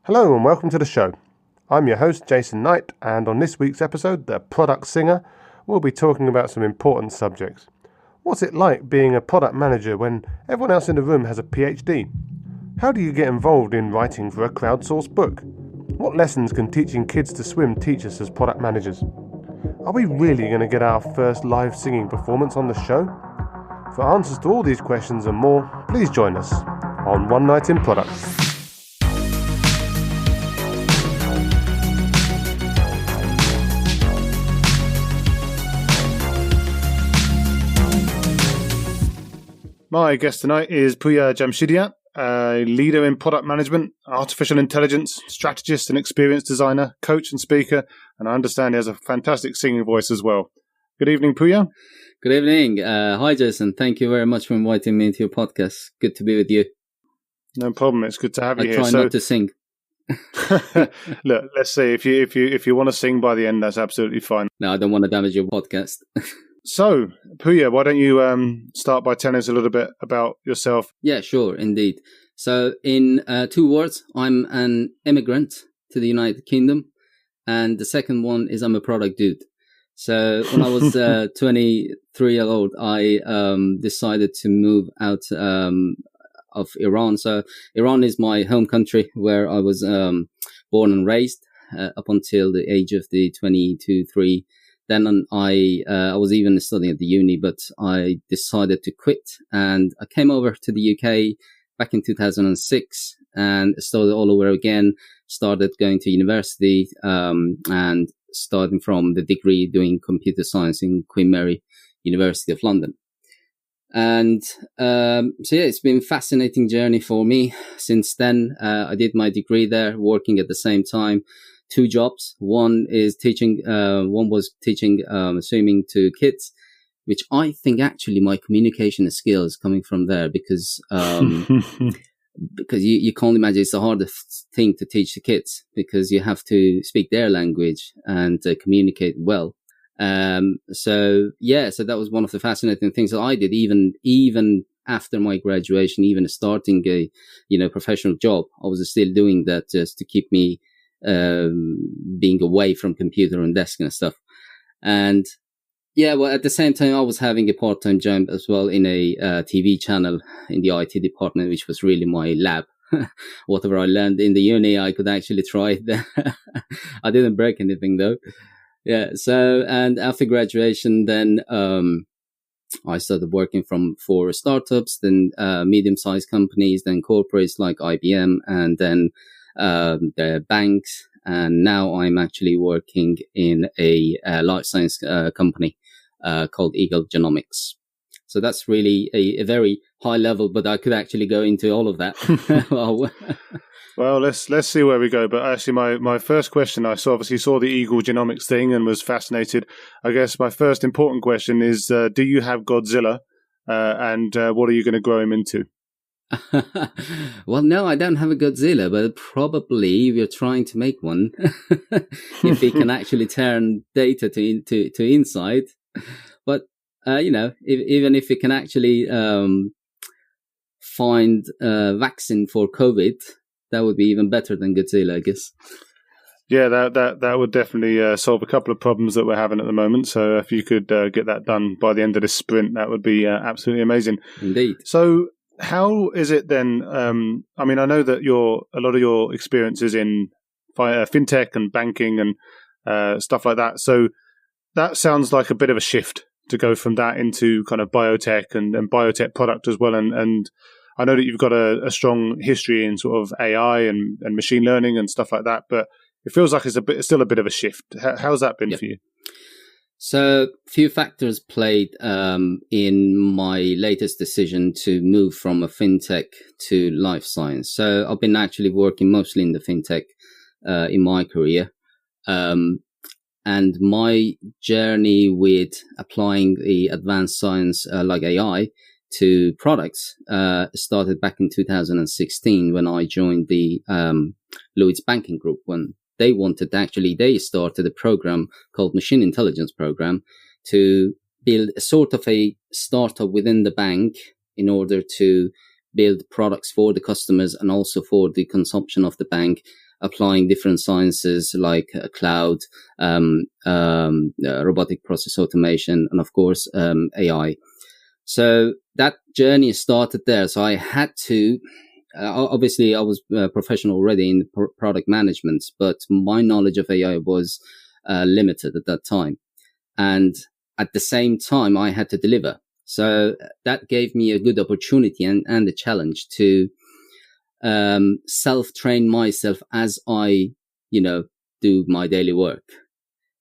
Hello and welcome to the show. I'm your host Jason Knight, and on this week's episode, The Product Singer, we'll be talking about some important subjects. What's it like being a product manager when everyone else in the room has a PhD? How do you get involved in writing for a crowdsourced book? What lessons can teaching kids to swim teach us as product managers? Are we really going to get our first live singing performance on the show? For answers to all these questions and more, please join us on One Night in Product. My guest tonight is Pouya Jamshidiat, a leader in product management, artificial intelligence, strategist and experience designer, coach and speaker, and I understand he has a fantastic singing voice as well. Good evening, Pouya. Good evening. Hi, Jason. Thank you very much for inviting me into your podcast. Good to be with you. No problem. It's good to have you here. I try not to sing. Look, let's see. If you want to sing by the end, that's absolutely fine. No, I don't want to damage your podcast. So, Pouya, why don't you start by telling us a little bit about yourself? Yeah, sure, indeed. So, in 2 words, I'm an immigrant to the United Kingdom, and the second one is I'm a product dude. So, when I was 23 years old, I decided to move out of Iran. So, Iran is my home country where I was born and raised up until the age of the 22, 3. Then I was even studying at the uni, but I decided to quit, and I came over to the UK back in 2006 and started all over again. Started going to university and starting from the degree doing computer science in Queen Mary University of London. And so yeah, it's been a fascinating journey for me since then. I did my degree there, working at the same time. 2 jobs. One was teaching swimming to kids, which I think actually my communication skills coming from there because you can't imagine it's the hardest thing to teach the kids because you have to speak their language and communicate well. So that was one of the fascinating things that I did even after my graduation, even starting a professional job. I was still doing that just to keep me being away from computer and desk and stuff. And at the same time I was having a part-time job as well in a TV channel in the IT department, which was really my lab. Whatever I learned in the uni I could actually try it there. I didn't break anything though. And after graduation then I started working for startups, then medium-sized companies, then corporates like IBM, and then the banks, and now I'm actually working in a life science company called genomics. So that's really a very high level, but I could actually go into all of that. Well, let's see where we go. But actually, my first question, I obviously saw the genomics thing and was fascinated. I guess my first important question is: do you have Godzilla, and what are you going to grow him into? Well, no, I don't have a Godzilla, but probably we're trying to make one. If we can actually turn data to insight. But even if we can actually find a vaccine for COVID, that would be even better than Godzilla, I guess. Yeah, that would definitely solve a couple of problems that we're having at the moment. So if you could get that done by the end of this sprint, that would be absolutely amazing. Indeed. So how is it then? I mean, I know that a lot of your experiences in fintech and banking and stuff like that. So that sounds like a bit of a shift to go from that into kind of biotech and biotech product as well. And I know that you've got a strong history in sort of AI and machine learning and stuff like that. But it feels like it's still a bit of a shift. How's that been for you? So, few factors played in my latest decision to move from a fintech to life science. So, I've been actually working mostly in the fintech in my career. And my journey with applying the advanced science like AI to products started back in 2016 when I joined the Lloyd's Banking Group, when they started a program called Machine Intelligence Program to build a sort of a startup within the bank in order to build products for the customers and also for the consumption of the bank, applying different sciences like cloud, robotic process automation, and of course, AI. So that journey started there. So I had to, obviously I was professional already in product management, but my knowledge of AI was limited at that time. And at the same time, I had to deliver. So that gave me a good opportunity and a challenge to self-train myself as I, do my daily work.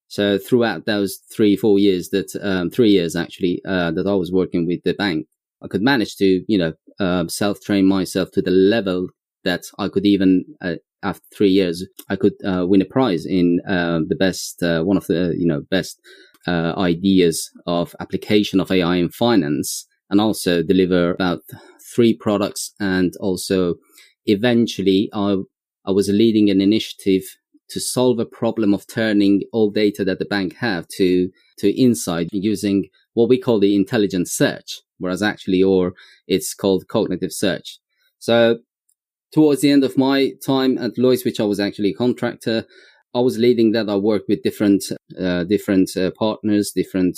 So throughout those 3-4 years that, 3 years actually, that I was working with the bank, I could manage to, self-train myself to the level that I could even, after 3 years, I could win a prize in the best, one of the, best ideas of application of AI in finance, and also deliver about 3 products. And also eventually I was leading an initiative to solve a problem of turning all data that the bank have to insight using what we call the intelligent search, whereas actually, or it's called cognitive search. So towards the end of my time at Lloyd's, which I was actually a contractor, I was leading that. I worked with different partners, different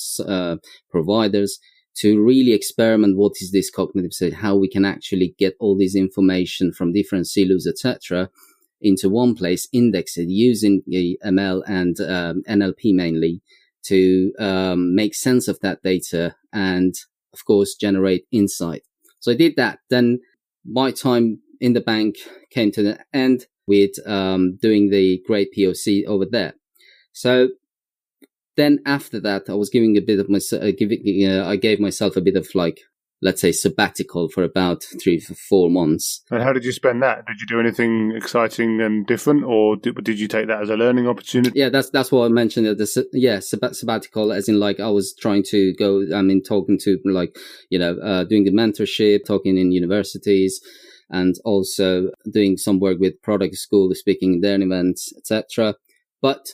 providers to really experiment what is this cognitive search, how we can actually get all this information from different silos, etc., into one place, index it using ML and NLP mainly to make sense of that data and, of course, generate insight. So I did that. Then my time in the bank came to the end with doing the great POC over there. So then after that, I was giving a bit of I gave myself a bit of, like, let's say, sabbatical for about 3-4 months. And how did you spend that? Did you do anything exciting and different, or did you take that as a learning opportunity? Yeah, that's what I mentioned. Sabbatical, as in, like, I was trying to go, talking to, like, doing the mentorship, talking in universities, and also doing some work with product school, speaking in their events, etc. But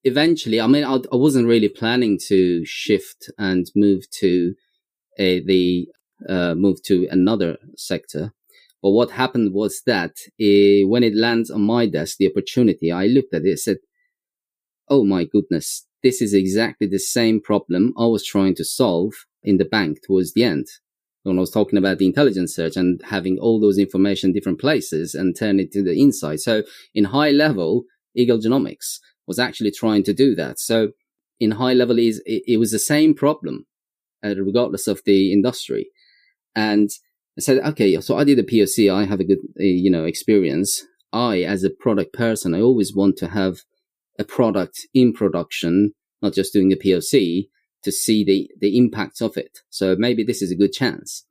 eventually, I wasn't really planning to shift and move to move to another sector. But what happened was that when it lands on my desk, the opportunity, I looked at it and said, oh my goodness, this is exactly the same problem I was trying to solve in the bank towards the end. When I was talking about the intelligence search and having all those information in different places and turn it to the insight. So in high level, Eagle Genomics was actually trying to do that. So in high level, it was the same problem, regardless of the industry. And I said, okay, so I did a POC. I have a good, experience. As a product person, I always want to have a product in production, not just doing a POC, to see the impact of it. So maybe this is a good chance.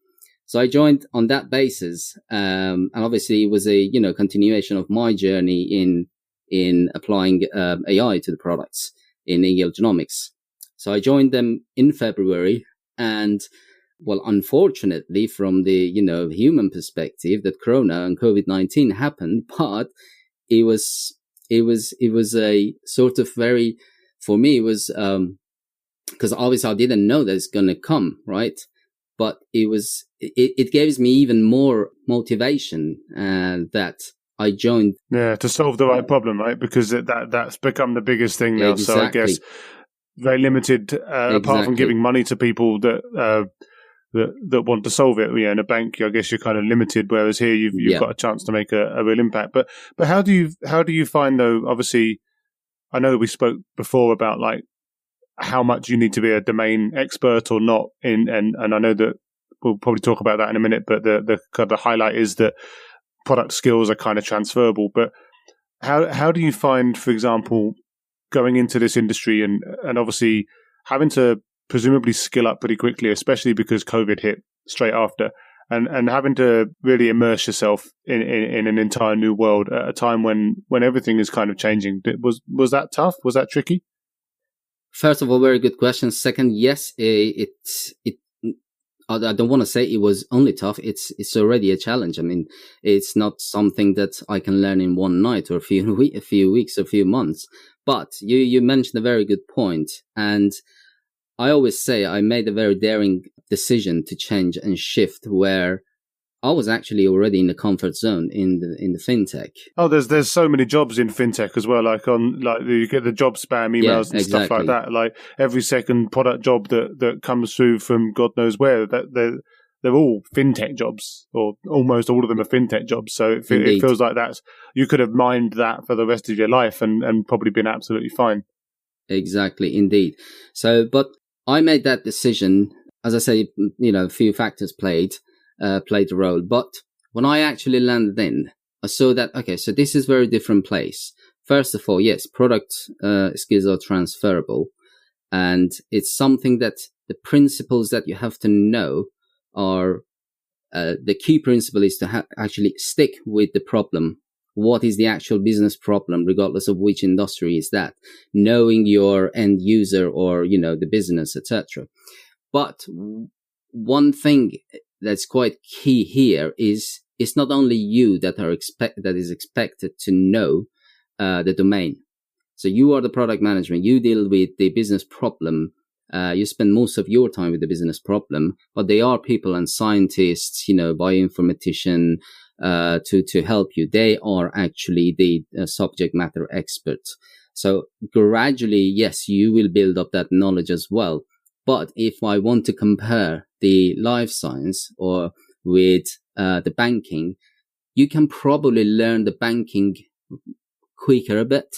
So I joined on that basis. And obviously it was a, continuation of my journey in applying AI to the products in Eagle Genomics. So I joined them in February, and well, unfortunately, from the, human perspective, that Corona and COVID-19 happened, but it was a sort of very, for me, it was, because obviously I didn't know that it's going to come, right? But it gives me even more motivation that I joined. Yeah, to solve the right problem, right? Because that's become the biggest thing now. Exactly. So I guess very limited, apart from giving money to people that want to solve it. In a bank, I guess you're kind of limited, whereas here you've got a chance to make a real impact. But how do you find, though? Obviously, I know we spoke before about, like, how much you need to be a domain expert or not and I know that we'll probably talk about that in a minute, but the highlight is that product skills are kind of transferable. But how do you find, for example, going into this industry and obviously having to presumably skill up pretty quickly, especially because COVID hit straight after, and having to really immerse yourself in an entire new world at a time when everything is kind of changing? Was that tough? Was that tricky? First of all, very good question. Second, yes, I don't want to say it was only tough. It's already a challenge. It's not something that I can learn in one night or a few weeks or a few months. But you mentioned a very good point. And I always say I made a very daring decision to change and shift, where I was actually already in the comfort zone in the fintech. Oh, there's so many jobs in fintech as well. Like you get the job spam emails and stuff like that. Like every second product job that comes through from God knows where, that they're all fintech jobs, or almost all of them are fintech jobs. So it feels like you could have mined that for the rest of your life and probably been absolutely fine. Exactly, indeed. So, but I made that decision. As I say, a few factors played a role. But when I actually landed in, I saw that, okay, so this is a very different place. First of all, yes, product skills are transferable. And it's something that the principles that you have to know are, the key principle is to actually stick with the problem. What is the actual business problem, regardless of which industry is that? Knowing your end user or, the business, etc. But one thing that's quite key here is it's not only you that is expected to know the domain. So you are the product management. You deal with the business problem. You spend most of your time with the business problem, but they are people and scientists, bioinformatician, to help you. They are actually the subject matter experts. So gradually, yes, you will build up that knowledge as well. But if I want to compare the life science or with the banking, you can probably learn the banking quicker a bit,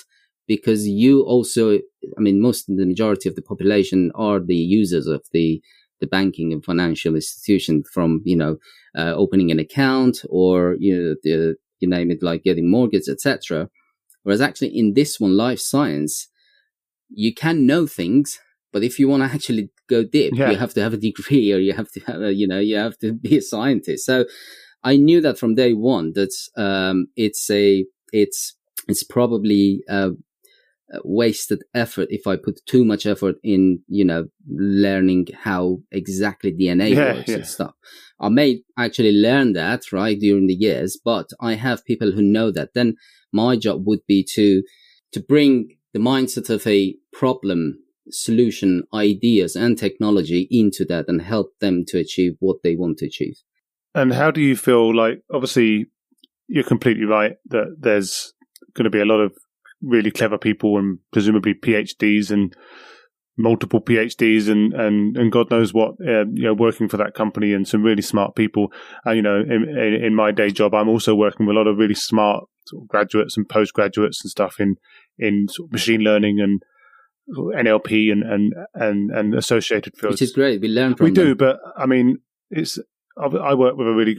because you also, the majority of the population are the users of the banking and financial institution, from, opening an account or, you name it, like getting mortgage, etc. Whereas actually in this one, life science, you can know things, but if you want to actually go deep, you have to have a degree, or you have to have you have to be a scientist. So I knew that from day one that it's probably wasted effort if I put too much effort in, learning how exactly DNA works and stuff. I may actually learn that, right, during the years, but I have people who know that. Then my job would be to bring the mindset of a problem, solution, ideas and technology into that and help them to achieve what they want to achieve. And how do you feel, like, obviously you're completely right that there's going to be a lot of really clever people and presumably PhDs and multiple PhDs and God knows what, working for that company, and some really smart people. And, in my day job, I'm also working with a lot of really smart sort of graduates and postgraduates and stuff in sort of machine learning and NLP and associated fields. Which is great. We learn from them. We do, but I work with a really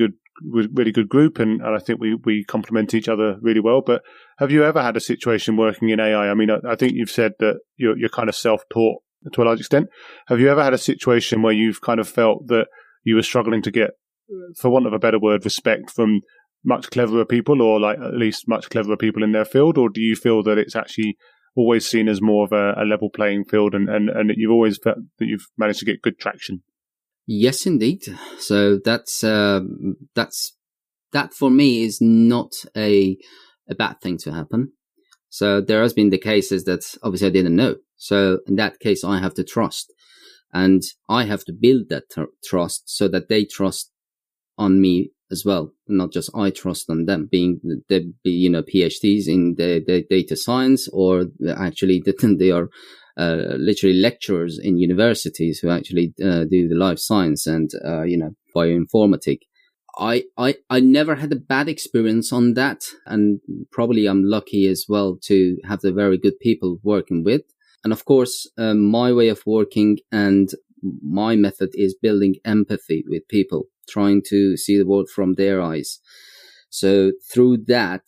good group, and I think we complement each other really well. But have you ever had a situation working in AI? I think you've said that you're kind of self-taught to a large extent. Have you ever had a situation where you've kind of felt that you were struggling to get, for want of a better word, respect from much cleverer people, or like at least much cleverer people in their field? Or do you feel that it's actually always seen as more of a level playing field, and that you've always felt that you've managed to get good traction? Yes, indeed. So that for me is not a bad thing to happen. So there has been the cases that obviously I didn't know. So in that case, I have to trust, and I have to build that trust so that they trust on me as well, not just I trust on them, being PhDs in the data science, or actually they are literally lecturers in universities who actually do the life science and bioinformatics. I never had a bad experience on that, and probably I'm lucky as well to have the very good people working with. And of course, my way of working and my method is building empathy with people, trying to see the world from their eyes. So through that,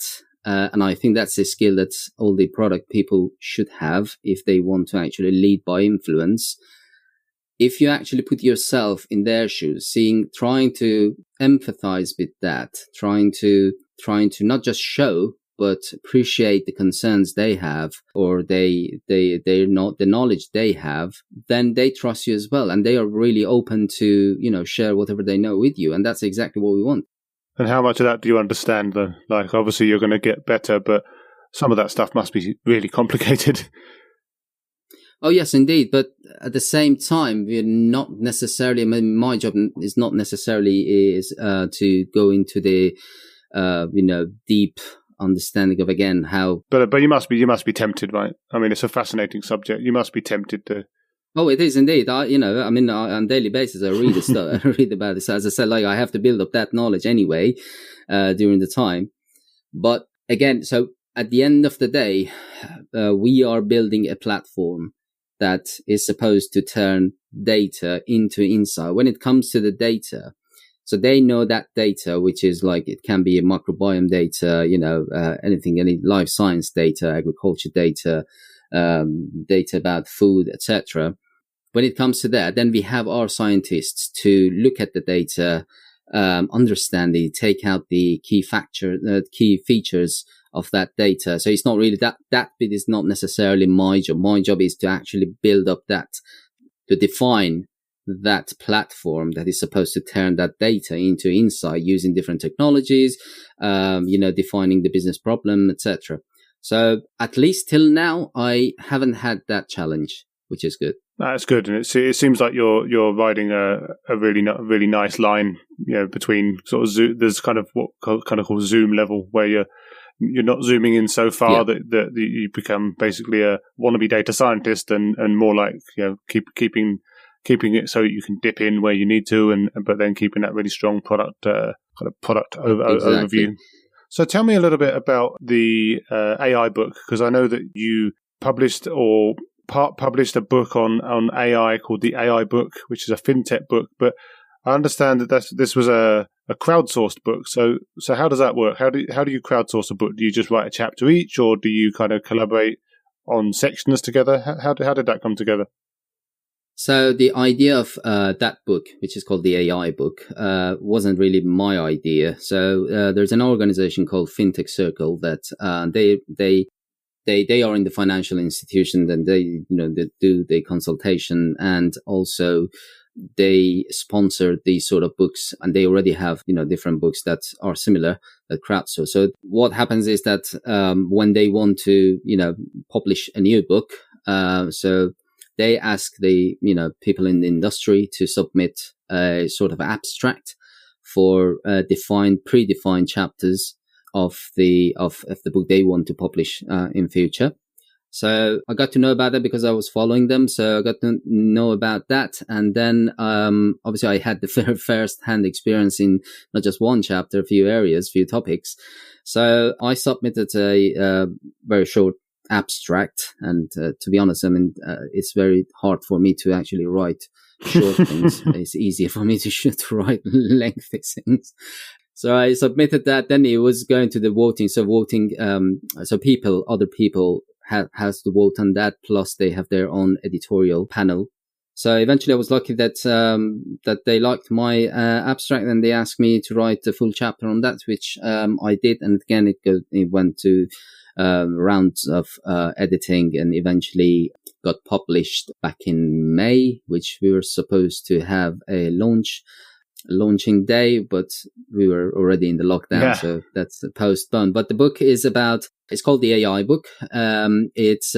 and I think that's a skill that all the product people should have if they want to actually lead by influence. If you actually put yourself in their shoes, trying to empathize with that, trying to not just show, but appreciate the concerns they have, or they're not the knowledge they have, then they trust you as well. And they are really open to, share whatever they know with you. And that's exactly what we want. And how much of that do you understand, though? Like, obviously you're going to get better, but some of that stuff must be really complicated. Oh, yes, indeed. But at the same time, we're not necessarily, I mean, my job is not necessarily to go into the, deep understanding of, again, how. But you must be tempted, right? I mean, it's a fascinating subject. You must be tempted to. Oh, it is indeed. On a daily basis, I read stuff, I read about this. As I said, like, I have to build up that knowledge anyway, during the time. But again, so at the end of the day, we are building a platform that is supposed to turn data into insight. When it comes to the data, so they know that data, which is like, it can be a microbiome data, anything, any life science data, agriculture data, data about food, etc. When it comes to that, then we have our scientists to look at the data, understand it, take out the key features of that data. So it's not really that bit is not necessarily my job. My job is to actually build up to define that platform that is supposed to turn that data into insight using different technologies, defining the business problem, etc. So at least till now, I haven't had that challenge, which is good. That's good, and it seems like you're riding a really nice line, between sort of Zoom. There's kind of what kind of called Zoom level, where you're not zooming in so far that you become basically a wannabe data scientist, and more like keeping it so you can dip in where you need to, but then keeping that really strong product overview. So tell me a little bit about the AI book, because I know that you published or published a book on AI called the AI book, which is a fintech book. But I understand that this was a crowdsourced book. So how does that work? How do you crowdsource a book? Do you just write a chapter each, or do you kind of collaborate on sections together? How did that come together? So the idea of that book, which is called the AI book, wasn't really my idea. So there's an organization called Fintech Circle that they are in the financial institution, and they do the consultation, and also they sponsor these sort of books, and they already have different books that are similar that crowdsource. So what happens is that when they want to publish a new book, so they ask the people in the industry to submit a sort of abstract for predefined chapters of the book they want to publish in future. So I got to know about that because I was following them. So I got to know about that, and then obviously I had the first-hand experience in not just one chapter, a few areas, few topics. So I submitted a very short abstract, and to be honest, I mean it's very hard for me to actually write short things. It's easier for me to write lengthy things. So I submitted that. Then it was going to the voting. So other people has to vote on that. Plus they have their own editorial panel. So eventually I was lucky that they liked my abstract, and they asked me to write a full chapter on that, which I did. And again, it went to rounds of editing, and eventually got published back in May, which we were supposed to have a launching day, but we were already in the lockdown, so that's postponed. But the book is it's called the AI book. It's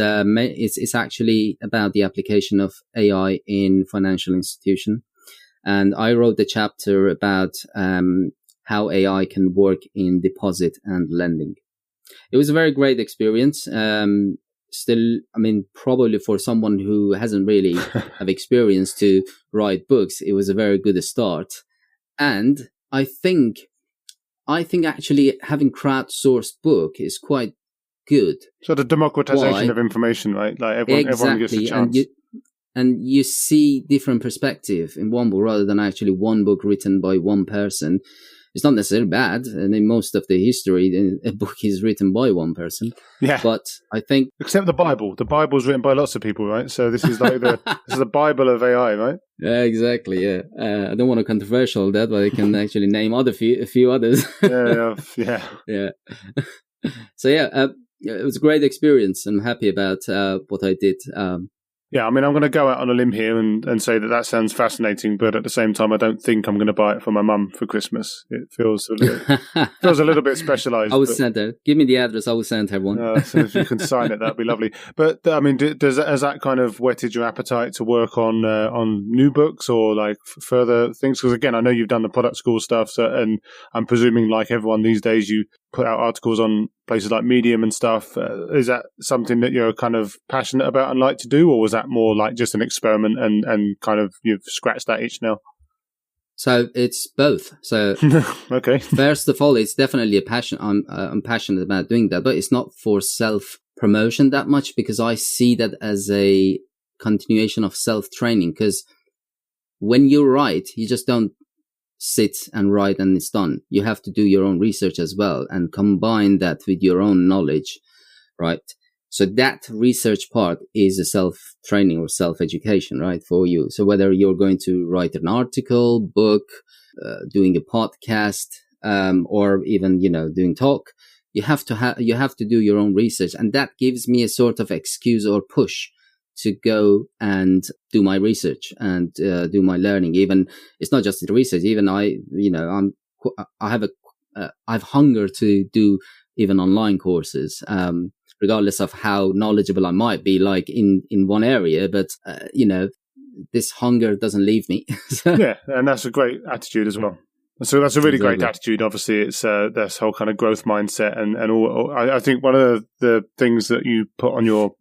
actually about the application of AI in financial institution, and I wrote the chapter about how AI can work in deposit and lending. It was a very great experience. Still, I mean, probably for someone who hasn't really have experience to write books, it was a very good start. And I think actually having crowdsourced book is quite good. So the democratization of information, right? Like everyone gets a chance. And you see different perspective in one book rather than actually one book written by one person. It's not necessarily bad, and in most of the history, a book is written by one person. Yeah, but I think except the Bible. The Bible is written by lots of people, right? So this is like this is the Bible of AI, right? Yeah, exactly. Yeah, I don't want to controversial that, but I can actually name a few others. Yeah. So yeah, it was a great experience. I'm happy about what I did. Yeah, I mean, I'm going to go out on a limb here and say that sounds fascinating, but at the same time, I don't think I'm going to buy it for my mum for Christmas. It feels a little bit specialised. I will send her. Give me the address. I will send her one. So if you can sign it, that'd be lovely. But I mean, has that kind of whetted your appetite to work on new books or like further things? Because again, I know you've done the product school stuff, and I'm presuming, like everyone these days, you put out articles on places like Medium and stuff. Is that something that you're kind of passionate about and like to do, or was that more like just an experiment and kind of you've scratched that itch now? So it's both. So okay. First of all, it's definitely a passion. I'm passionate about doing that, but it's not for self promotion that much, because I see that as a continuation of self training. Because when you write, you just don't sit and write and it's done. You have to do your own research as well and combine that with your own knowledge, right? So that research part is a self-training or self-education, right, for you. So whether you're going to write an article, book, doing a podcast, or even, doing talk, you have to do your own research. And that gives me a sort of excuse or push to go and do my research and do my learning. Even it's not just the research. Even I have hunger to do even online courses, regardless of how knowledgeable I might be, like in one area. But this hunger doesn't leave me. Yeah, and that's a great attitude as well. So that's a really great attitude. Obviously, it's this whole kind of growth mindset and all. I think one of the things that you put on your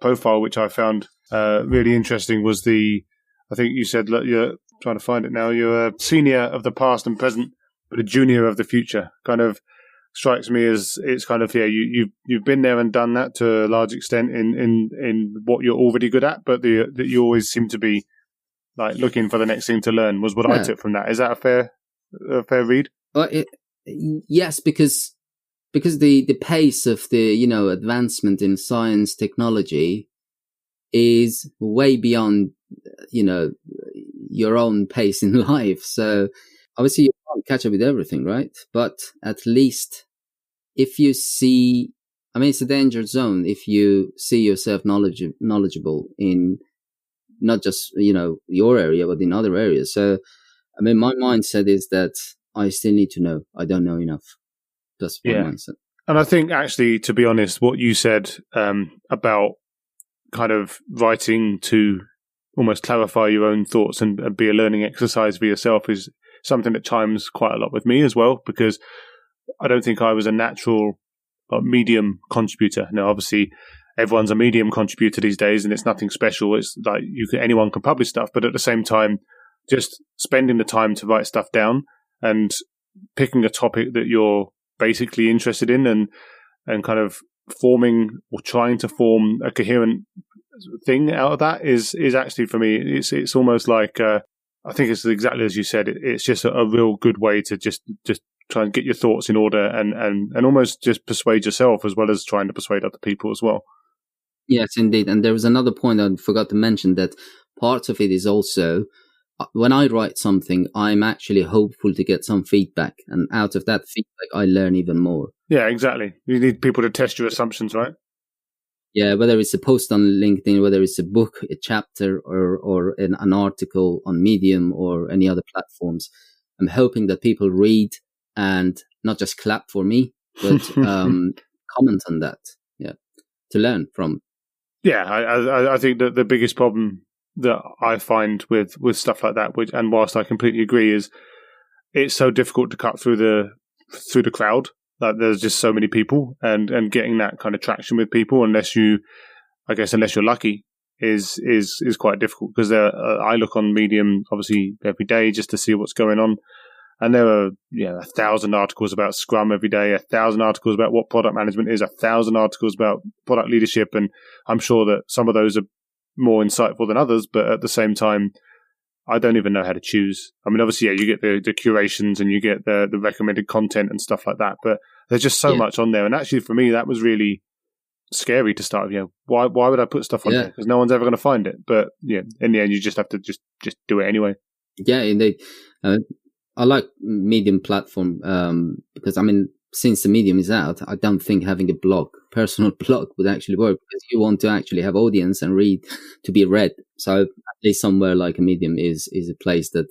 profile, which I found really interesting, was I think you said, look, you're trying to find it now, you're a senior of the past and present, but a junior of the future. Kind of strikes me as it's kind of, you've been there and done that to a large extent in what you're already good at, but that you always seem to be like looking for the next thing to learn was what I took from that. Is that a fair read? Well, yes, because the pace of the advancement in science technology is way beyond your own pace in life. So obviously you can't catch up with everything, right? But at least if you see, I mean, it's a danger zone if you see yourself knowledgeable in not just your area but in other areas. So I mean, my mindset is that I still need to know. I don't know enough. That's my mindset. And I think, actually, to be honest, what you said about kind of writing to almost clarify your own thoughts and be a learning exercise for yourself is something that chimes quite a lot with me as well, because I don't think I was a natural medium contributor. Now, obviously, everyone's a medium contributor these days, and it's nothing special. It's like anyone can publish stuff, but at the same time, just spending the time to write stuff down and picking a topic that you're basically interested in and kind of forming or trying to form a coherent thing out of that is actually, for me, it's almost like I think it's exactly as you said. It's just a real good way to just try and get your thoughts in order and almost just persuade yourself as well as trying to persuade other people as well. Yes, indeed. And there was another point I forgot to mention, that part of it is also, when I write something, I'm actually hopeful to get some feedback. And out of that feedback, I learn even more. Yeah, exactly. You need people to test your assumptions, right? Yeah, whether it's a post on LinkedIn, whether it's a book, a chapter, or an article on Medium or any other platforms, I'm hoping that people read and not just clap for me, but comment on that, to learn from. Yeah, I think that the biggest problem that I find with stuff like that, and whilst I completely agree, is it's so difficult to cut through the crowd. Like, there's just so many people, and getting that kind of traction with people, unless you're lucky, is quite difficult. Because I look on Medium obviously every day just to see what's going on, and there are 1,000 articles about Scrum every day, 1,000 articles about what product management is, 1,000 articles about product leadership, and I'm sure that some of those are more insightful than others, but at the same time, I don't even know how to choose. I mean, obviously, you get the curations and you get the recommended content and stuff like that, but there's just so much on there. And actually, for me, that was really scary to start with. Why would I put stuff on there? Because no one's ever going to find it. But in the end, you just have to just do it anyway. Yeah, indeed. I like Medium platform because, I mean, since the medium is out, I don't think having a blog, personal blog, would actually work, because you want to actually have audience and read to be read. So at least somewhere like a medium is a place that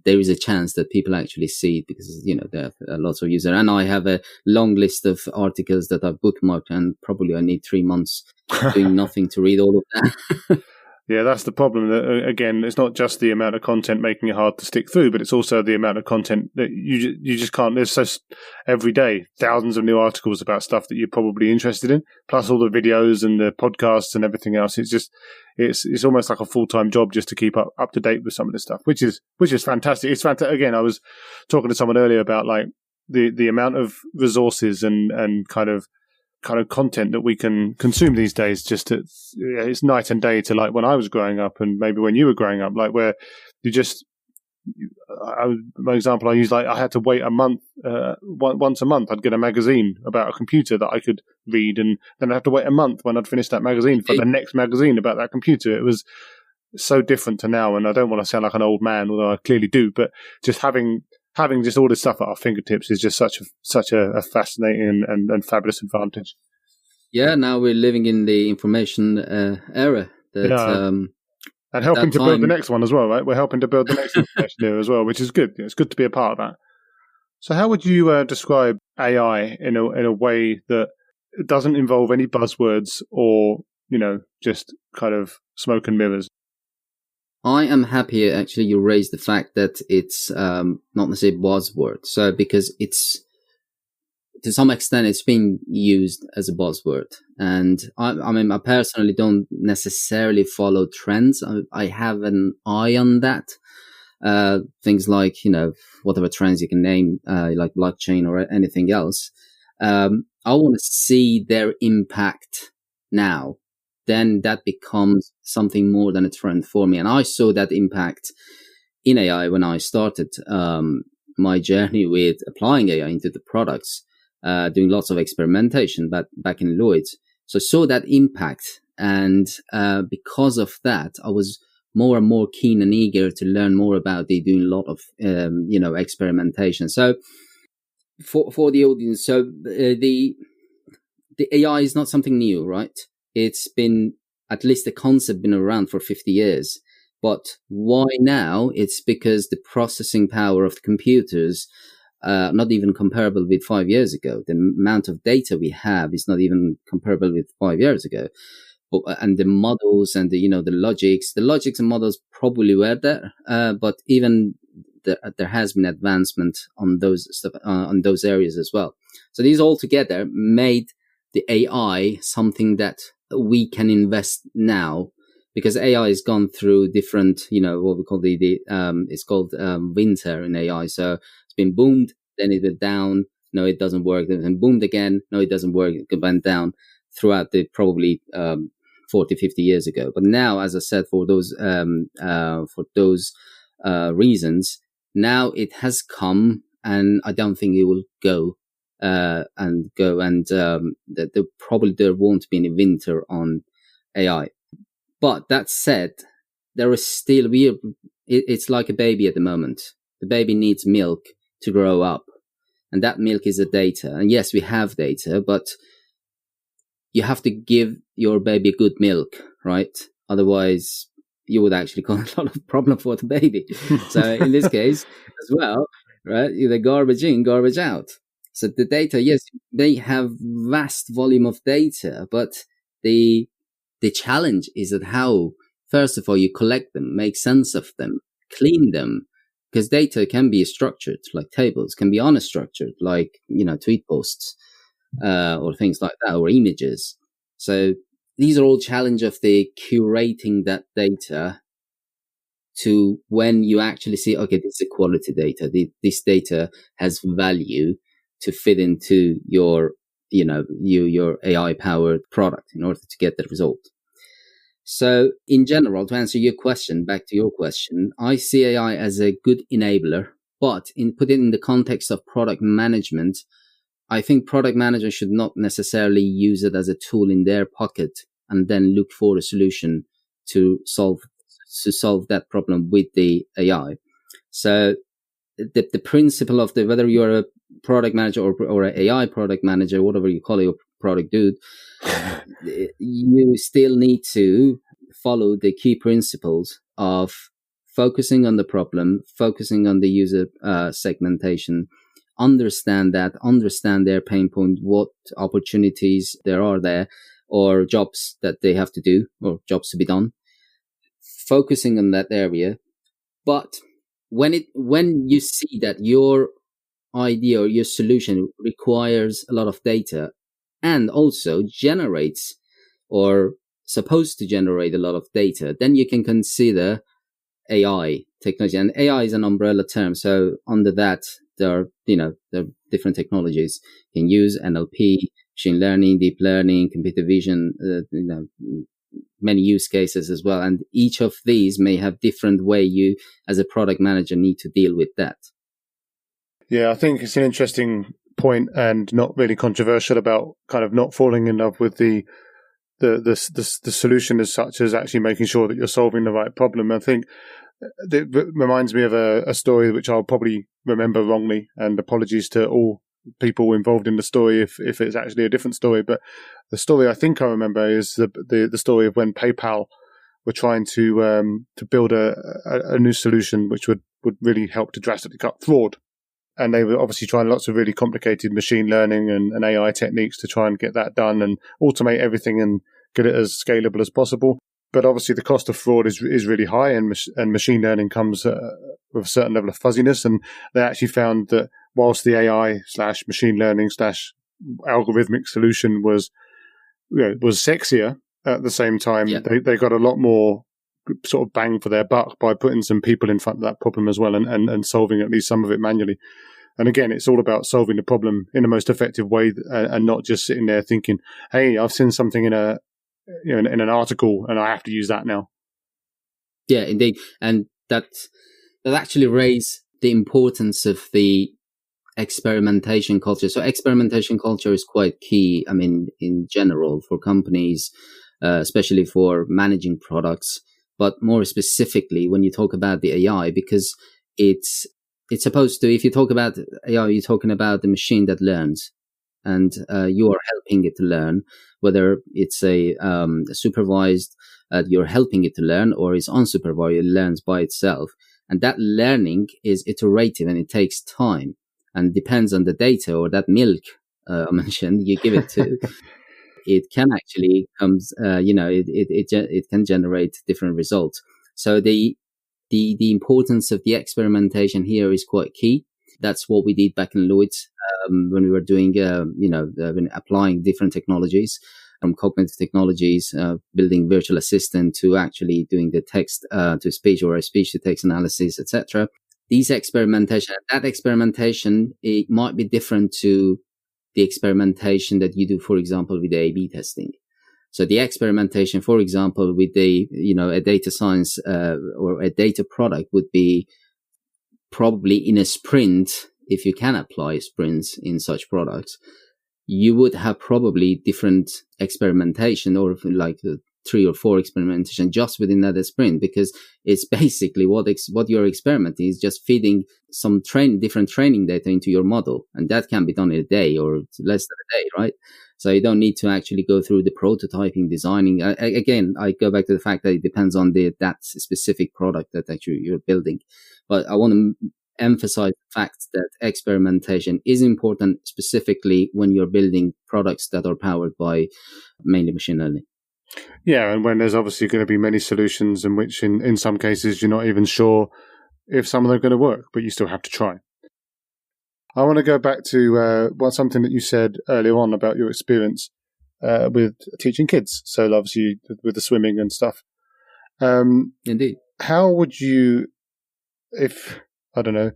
there is a chance that people actually see it, because, you know, there are lots of users. And I have a long list of articles that I've bookmarked, and probably I need 3 months doing nothing to read all of that. Yeah, that's the problem. Again, it's not just the amount of content making it hard to stick through, but it's also the amount of content that you just can't. There's so every day thousands of new articles about stuff that you're probably interested in, plus all the videos and the podcasts and everything else. It's just it's almost like a full-time job just to keep up to date with some of this stuff, which is fantastic. It's fantastic. Again, I was talking to someone earlier about like the amount of resources and kind of content that we can consume these days. Just it's night and day to like when I was growing up, and maybe when you were growing up, like where you just, my example I use, like I had to wait a month, once a month I'd get a magazine about a computer that I could read, and then I'd have to wait a month when I'd finished that magazine for the next magazine about that computer. It was so different to now, and I don't want to sound like an old man, although I clearly do, but just having just all this stuff at our fingertips is just such a fascinating and fabulous advantage. Yeah, now we're living in the information era. And helping to build the next one as well, right? We're helping to build the next information era as well, which is good. It's good to be a part of that. So how would you describe AI in a way that doesn't involve any buzzwords or, you know, just kind of smoke and mirrors? I am happy actually you raised the fact that it's not necessarily buzzword. So because it's, to some extent, it's being used as a buzzword. And I mean, I personally don't necessarily follow trends. I have an eye on that. Things like, you know, whatever trends you can name, like blockchain or anything else. I want to see their impact now. Then that becomes something more than a trend for me. And I saw that impact in AI when I started my journey with applying AI into the products, doing lots of experimentation back in Lloyd's. So I saw that impact. And because of that, I was more and more keen and eager to learn more about it, doing a lot of, you know, experimentation. So for the audience, so the AI is not something new, right? It's been, at least the concept, been around for 50 years. But why now? It's because the processing power of the computers, not even comparable with 5 years ago. The amount of data we have is not even comparable with 5 years ago. And the models and the, you know, the logics and models probably were there. But even there has been advancement on those stuff, on those areas as well. So these all together made the AI something that we can invest now, because AI has gone through different, you know, what we call it's called winter in AI. So it's been boomed, then it went down. No, it doesn't work. Then boomed again. No, it doesn't work. It went down throughout the probably 40, 50 years ago. But now, as I said, for those reasons, now it has come, and I don't think it will go. Probably there won't be any winter on AI. But that said, there is still, it's like a baby at the moment. The baby needs milk to grow up, and that milk is the data. And yes, we have data, but you have to give your baby good milk, right? Otherwise, you would actually cause a lot of problem for the baby. So in this case as well, right? The garbage in, garbage out. So the data, yes, they have vast volume of data, but the challenge is that how, first of all, you collect them, make sense of them, clean them, because data can be structured, like tables, can be unstructured, like, you know, tweet posts, or things like that, or images. So these are all challenge of the curating that data to when you actually see, okay, this is quality data. This data has value to fit into your, you know, your AI powered product in order to get the result. So in general, to answer your question, back to your question, I see AI as a good enabler, but put it in the context of product management, I think product managers should not necessarily use it as a tool in their pocket and then look for a solution to solve that problem with the AI. So the principle of whether you're a product manager or an AI product manager, whatever you call it, or product dude, you still need to follow the key principles of focusing on the problem, focusing on the user segmentation, understand their pain point, what opportunities there are there, or jobs that they have to do, or jobs to be done, focusing on that area. But when you see that your idea or your solution requires a lot of data and also generates or supposed to generate a lot of data, then you can consider AI technology. And AI is an umbrella term. So under that, there are different technologies you can use: NLP, machine learning, deep learning, computer vision, many use cases as well. And each of these may have different way you as a product manager need to deal with that. Yeah, I think it's an interesting point and not really controversial about kind of not falling in love with the solution as such, as actually making sure that you're solving the right problem. I think it reminds me of a story which I'll probably remember wrongly, and apologies to all people involved in the story if it's actually a different story. But the story I think I remember is the story of when PayPal were trying to build a new solution which would really help to drastically cut fraud. And they were obviously trying lots of really complicated machine learning and AI techniques to try and get that done and automate everything and get it as scalable as possible. But obviously the cost of fraud is really high, and machine learning comes with a certain level of fuzziness. And they actually found that whilst the AI/machine learning/algorithmic solution was sexier, at the same time, they got a lot more sort of bang for their buck by putting some people in front of that problem as well and solving at least some of it manually. And again, it's all about solving the problem in the most effective way and not just sitting there thinking, hey, I've seen something in in an article and I have to use that now. Yeah, indeed. And that actually raised the importance of the experimentation culture. So experimentation culture is quite key, I mean, in general for companies, especially for managing products. But more specifically, when you talk about the AI, because it's supposed to, if you talk about AI, you're talking about the machine that learns, and you are helping it to learn, whether it's a supervised, you're helping it to learn, or it's unsupervised, it learns by itself. And that learning is iterative and it takes time and depends on the data or that milk I mentioned you give it to. It can actually it can generate different results. So the importance of the experimentation here is quite key. That's what we did back in Lloyd's when we were doing applying different technologies, from cognitive technologies, building virtual assistant, to actually doing the text to speech or speech to text analysis, etc. That experimentation, it might be different to the experimentation that you do, for example, with the A/B testing. So the experimentation, for example, with a data science or a data product would be probably in a sprint. If you can apply sprints in such products, you would have probably different experimentation, or like 3 or 4 experimentation just within that sprint, because it's basically what you're experimenting is just feeding some different training data into your model, and that can be done in a day or less than a day, right? So you don't need to actually go through the prototyping, designing. Again, I go back to the fact that it depends on that specific product that actually you're building. But I want to emphasize the fact that experimentation is important, specifically when you're building products that are powered by mainly machine learning. Yeah, and when there's obviously going to be many solutions in which in some cases you're not even sure if some of them are going to work, but you still have to try. I want to go back to something that you said earlier on about your experience with teaching kids. So obviously with the swimming and stuff. Indeed. How would you, if, I don't know,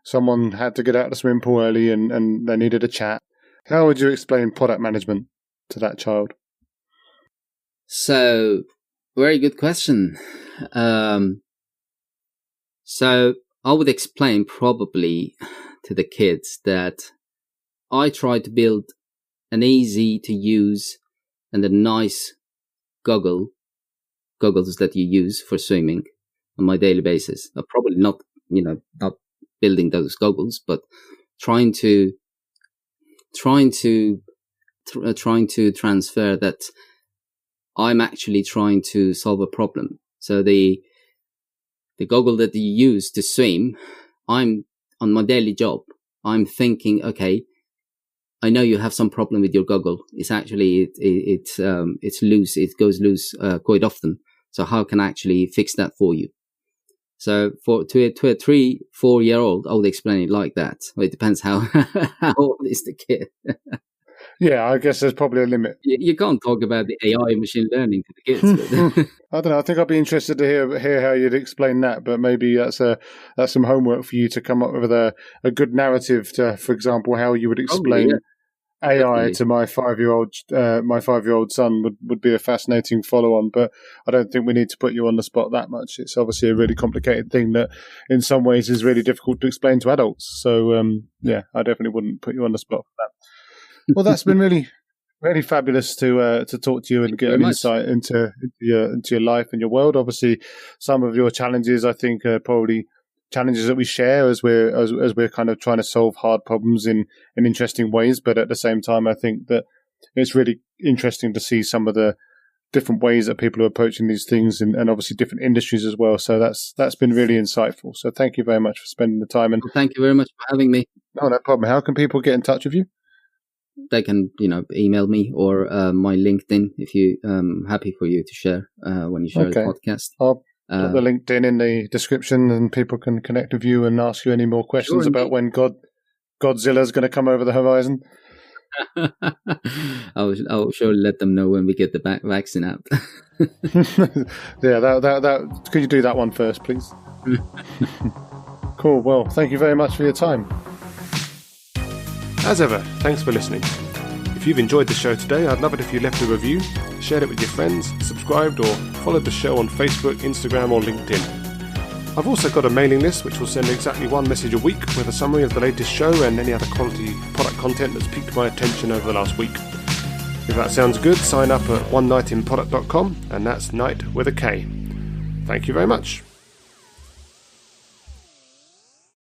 someone had to get out of the swimming pool early and they needed a chat, how would you explain product management to that child? So, very good question. So I would explain probably to the kids that I try to build an easy to use and a nice goggles that you use for swimming on my daily basis. I'm probably not building those goggles, but trying to trying to transfer that I'm actually trying to solve a problem. So the goggle that you use to swim, I'm on my daily job. I'm thinking, okay, I know you have some problem with your goggle. It's actually it's loose. It goes loose quite often. So how can I actually fix that for you? So to a 3-4 year old, I would explain it like that. Well, it depends how how old is the kid. Yeah, I guess there's probably a limit. You can't talk about the AI machine learning to the kids. I don't know. I think I'd be interested to hear how you'd explain that. But maybe that's some homework for you to come up with a good narrative to, for example, how you would explain AI Definitely. to my 5-year-old son would be a fascinating follow on. But I don't think we need to put you on the spot that much. It's obviously a really complicated thing that, in some ways, is really difficult to explain to adults. So yeah, I definitely wouldn't put you on the spot for that. Well, that's been really, really fabulous to talk to you and get an insight into your life and your world. Obviously, some of your challenges, I think, are probably challenges that we share as we're kind of trying to solve hard problems in interesting ways. But at the same time, I think that it's really interesting to see some of the different ways that people are approaching these things, and obviously different industries as well. So that's been really insightful. So thank you very much for spending the time. And thank you very much for having me. No problem. How can people get in touch with you? They can, email me or my LinkedIn if you happy for you to share when you share the podcast. I'll put the LinkedIn in the description, and people can connect with you and ask you any more questions about when Godzilla's going to come over the horizon. I'll surely let them know when we get the vaccine out. Yeah, that could you do that one first, please? Cool. Well, thank you very much for your time. As ever, thanks for listening. If you've enjoyed the show today, I'd love it if you left a review, shared it with your friends, subscribed or followed the show on Facebook, Instagram or LinkedIn. I've also got a mailing list which will send exactly one message a week with a summary of the latest show and any other quality product content that's piqued my attention over the last week. If that sounds good, sign up at onenightinproduct.com, and that's night with a K. Thank you very much.